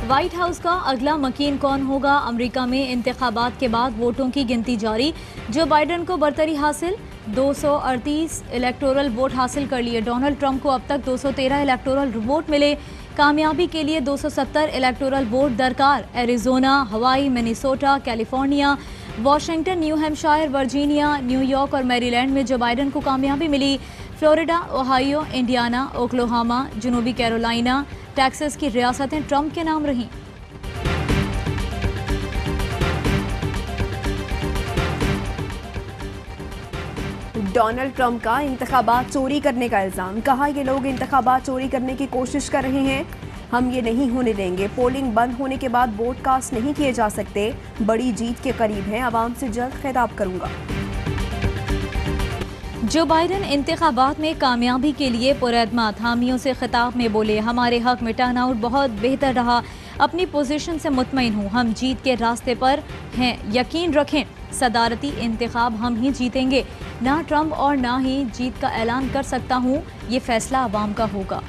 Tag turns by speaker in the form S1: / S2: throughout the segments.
S1: White house का अगला मकीन कौन होगा? अमेरिका में इंतखाबात के बाद वोटों की गिनती जारी। जो बाइडन को बरतरी हासिल, 238 इलेक्टोरल वोट हासिल कर लिए। डोनाल्ड ट्रंप को अब तक 213 इलेक्टोरल वोट मिले। कामयाबी के लिए 270 इलेक्टोरल वोट दरकार। Arizona, Hawaii, Minnesota, California, Washington, New Hampshire, Virginia, New York और मैरीलैंड में जो बाइडन को कामयाबी मिली। फ्लोरिडा, ओहायो, इंडियाना, ओक्लाहोमा, जनूबी कैरोलिना, टेक्सास की रियासतें ट्रंप के नाम रहीं।
S2: डोनाल्ड ट्रंप का इंतखाबात चोरी करने का इल्जाम। कहा ये लोग इंतखाबात चोरी करने की कोशिश कर रहे हैं, हम ये नहीं होने देंगे। पोलिंग बंद होने के बाद वोट कास्ट नहीं किए जा सकते। बड़ी जीत के करीब हैं, आवाम से जल्द खिताब करूंगा।
S1: जो बाइडन इंतखाबात में कामयाबी के लिए पुरअदमाद। हामियों से खिताब में बोले, हमारे हक में टर्नआउट बहुत बेहतर रहा, अपनी पोजीशन से मुतमईन हूँ, हम जीत के रास्ते पर हैं, यकीन रखें सदारती इंतखाब हम ही जीतेंगे। ना ट्रंप और ना ही जीत का ऐलान कर सकता हूँ, ये फैसला अवाम का होगा।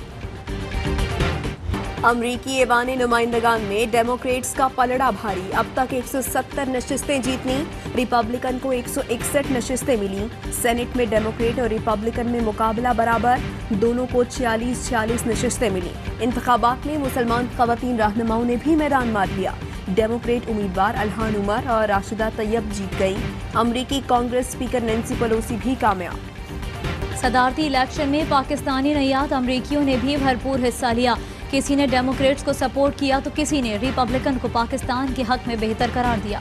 S2: अमरीकी ऐवान नुमाइंदगान में डेमोक्रेट्स का पलड़ा भारी। अब तक 170 नशिस्तें जीतनी, रिपब्लिकन को 161 नशिस्तें मिली। सेनेट में डेमोक्रेट और रिपब्लिकन में मुकाबला बराबर, दोनों को 46-46 नशिस्तें मिली। इंतखाबात में मुसलमान खवातीन रहनुमाओं ने भी मैदान मार लिया। डेमोक्रेट उम्मीदवार अल्हान उमर और राशिदा तैयब जीत गई। अमरीकी कांग्रेस स्पीकर नैन्सी पेलोसी भी कामयाब।
S1: सदारती इलेक्शन में पाकिस्तानी नयाद अमरीकियों ने भी भरपूर हिस्सा लिया। किसी ने डेमोक्रेट्स को सपोर्ट किया तो किसी ने रिपब्लिकन को पाकिस्तान के हक में बेहतर करार दिया।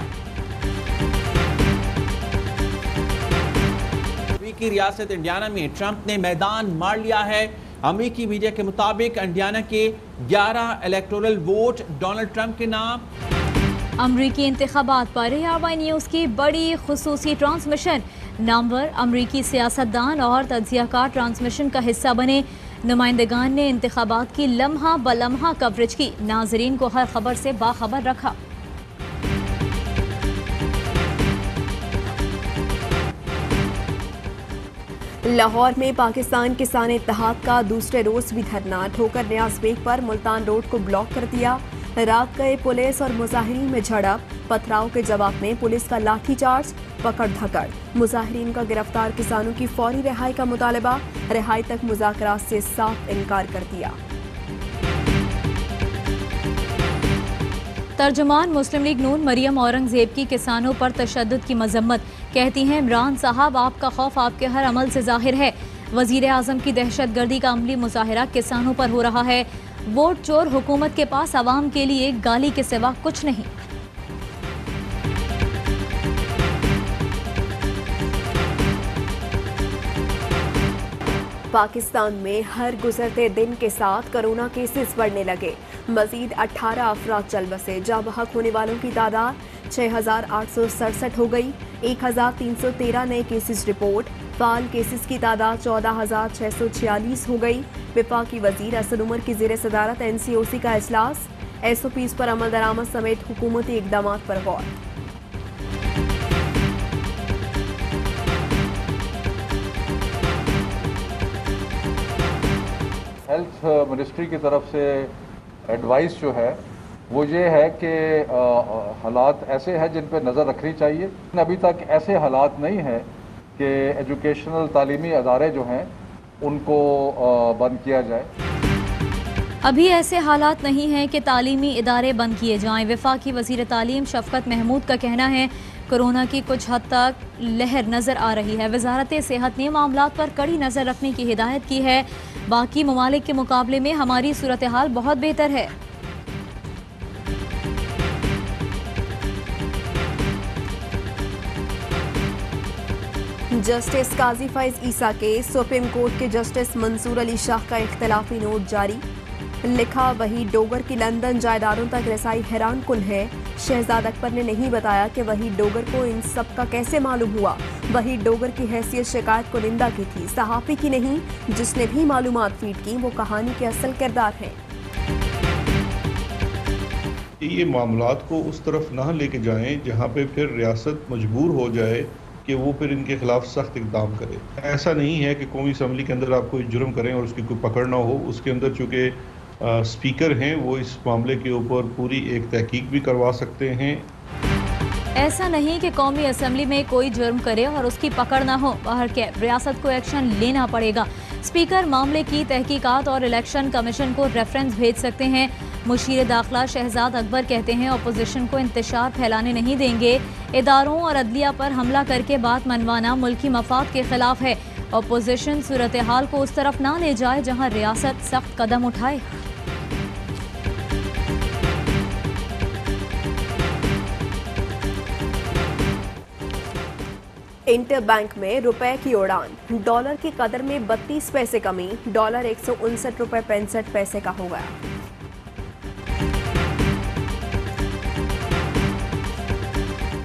S3: अमेरिकी रियासत इंडियाना में ट्रंप ने मैदान मार लिया है। अमेरिकी मीडिया के मुताबिक इंडियाना के 11 इलेक्टोरल वोट डोनाल्ड ट्रंप के नाम।
S1: अमरीकी इंतखाबात पर ARY न्यूज़ की बड़ी खुसूसी ट्रांसमिशन। नामवर अमरीकी सियासतदान और तज्जियाकार ट्रांसमिशन का हिस्सा बने। नुमाइंदगान ने इंतखाबात की लम्हा बलम्हा कवरेज की, नाजरीन को हर खबर से बाखबर रखा।
S2: लाहौर में पाकिस्तान किसान इत्तेहाद का दूसरे रोज भी धरना। ठोकर न्याज बेग पर मुल्तान रोड को ब्लॉक कर दिया। रात गए पुलिस और मुजाहिरीन में झड़प। पथराव के जवाब में पुलिस का लाठीचार्ज, पकड़ धकड़। मुजाहिरीन का गिरफ्तार किसानों की फौरी रिहाई का मुतालबा। रिहाई तक मुज़ाकरात से साफ इनकार कर दिया।
S1: तर्जुमान मुस्लिम लीग नून मरियम औरंगजेब की किसानों पर तशद्दुद की मजम्मत। कहती हैं, इमरान साहब आपका खौफ आपके हर अमल से जाहिर है। वजीर आजम की दहशतगर्दी का अमली मुजाहरा किसानों पर हो रहा है। वोट चोर हुकूमत के पास आवाम के लिए गाली के सिवा कुछ नहीं।
S2: पाकिस्तान में हर गुजरते दिन के साथ कोरोना केसेस बढ़ने लगे। मजीद 18 अफराद चल बसे। जाँ बहक होने वालों की तादाद 6,867 हो गई। 1,313 नए केसेस रिपोर्ट। फाल केसेस की तादाद 14,646 हो गई। वफाकी वजीर असद उमर की ज़ेर सदारत NCOC का इजलास। SOPs पर अमल दरामद समेत हुकूमती इकदाम पर गौर।
S4: हेल्थ मिनिस्ट्री की तरफ से एडवाइस जो है वो ये है कि हालात ऐसे हैं जिन पर नज़र रखनी चाहिए। अभी तक ऐसे हालात नहीं हैं कि एजुकेशनल तालीमी अदारे जो हैं उनको बंद किया जाए।
S1: अभी ऐसे हालात नहीं हैं कि तालीमी इदारे बंद किए जाएं। वफाकी वज़ीर तालीम शफकत महमूद का कहना है, कोरोना की कुछ हद तक लहर नज़र आ रही है। वजारत सेहत ने मामलात पर कड़ी नज़र रखने की हिदायत की है। बाकी ममालिक के मुकाबले में हमारी सूरत हाल बहुत बेहतर है।
S2: जस्टिस काजी फैज ईसा के सुप्रीम कोर्ट के जस्टिस मंसूर अली शाह का इख्तलाफी नोट जारी। लिखा, वही डोगर की लंदन जायदादों तक रसाई हैरान कुन है। शहजाद अकबर ने नहीं बताया कि वही डोगर को इन सब का कैसे मालूम हुआ। वही डोगर की हैसियत शिकायत कुनिंदा की थी, सहाफ़ी की नहीं। जिसने भी मालूमात फीड की वो कहानी के असल किरदार हैं।
S5: ये मामलात को उस तरफ ना लेके जाएं जहाँ पे फिर रियासत मजबूर हो जाए कि वो फिर इनके खिलाफ सख्त इकदाम करे। ऐसा नहीं है कि कौमी असम्बली के अंदर आप कोई जुर्म करें और उसकी कोई पकड़ ना हो। उसके अंदर चूँकि स्पीकर हैं वो इस मामले के ऊपर पूरी एक तहकीक भी करवा सकते हैं।
S1: ऐसा नहीं कि कौमी असम्बली में कोई जुर्म करे और उसकी पकड़ ना हो, बाहर के रियासत को एक्शन लेना पड़ेगा। स्पीकर मामले की तहकीकात और इलेक्शन कमीशन को रेफरेंस भेज सकते हैं। मुशीर दाखिला शहजाद अकबर कहते हैं अपोजिशन को इंतशार फैलाने नहीं देंगे। इदारों और अदलिया पर हमला करके बात मनवाना मुल्की मफाद के खिलाफ है। अपोजिशन सूरत हाल को उस तरफ ना ले जाए जहाँ रियासत सख्त कदम उठाए।
S2: इंटर बैंक में रुपए की उड़ान, डॉलर की कदर में 32 पैसे कमी, डॉलर 159 रुपए 65 पैसे का हो गया।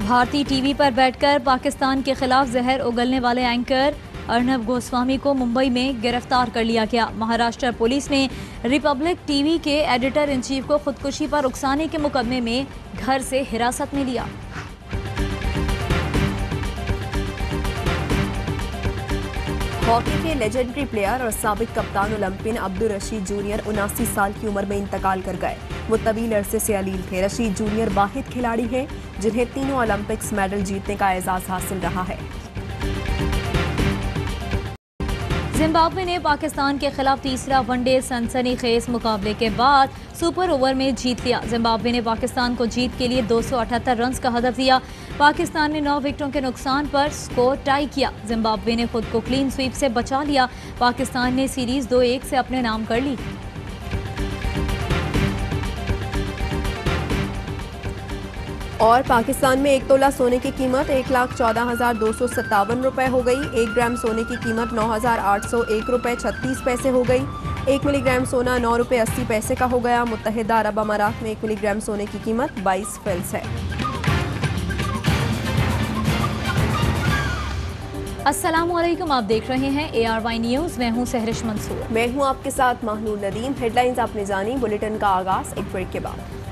S1: भारतीय टीवी पर बैठकर पाकिस्तान के खिलाफ जहर उगलने वाले एंकर अर्नब गोस्वामी को मुंबई में गिरफ्तार कर लिया गया। महाराष्ट्र पुलिस ने रिपब्लिक टीवी के एडिटर इन चीफ को खुदकुशी पर उकसाने के मुकदमे में घर से हिरासत में लिया।
S2: हॉकी के लेजेंडरी प्लेयर और साबिक कप्तान ओलंपियन अब्दुल रशीद जूनियर 79 साल की उम्र में इंतकाल कर गए। वो तवील अरसे से अलील थे। रशीद जूनियर वाहिद खिलाड़ी हैं जिन्हें तीनों ओलंपिक्स मेडल जीतने का एजाज हासिल रहा है।
S1: जिम्बाब्वे ने पाकिस्तान के खिलाफ तीसरा वनडे सनसनीखेज मुकाबले के बाद सुपर ओवर में जीत लिया। जिम्बाब्वे ने पाकिस्तान को जीत के लिए 278 रन का हदफ दिया। पाकिस्तान ने 9 विकेटों के नुकसान पर स्कोर टाई किया। जिम्बाब्वे ने खुद को क्लीन स्वीप से बचा लिया। पाकिस्तान ने सीरीज 2-1 से अपने नाम कर ली।
S2: और पाकिस्तान में 1 तोला सोने की कीमत 1,14,257 रुपए हो गई। 1 ग्राम सोने की कीमत 9,801 रुपए 36 पैसे हो गई। 1 मिलीग्राम सोना 9 रुपए 80 पैसे का हो गया। मुत्तहिदा अरब अमारात में 1 मिलीग्राम सोने की कीमत 22 फेल्स है।
S1: अस्सलामुअलैकुम, आप देख रहे हैं ARY न्यूज़। मैं हूं सहरिश मंसूर।
S2: मैं हूं आपके साथ महनूर नदीम। हेडलाइंस आपने जानी। बुलेटिन का आगाज एक ब्रेक के बाद।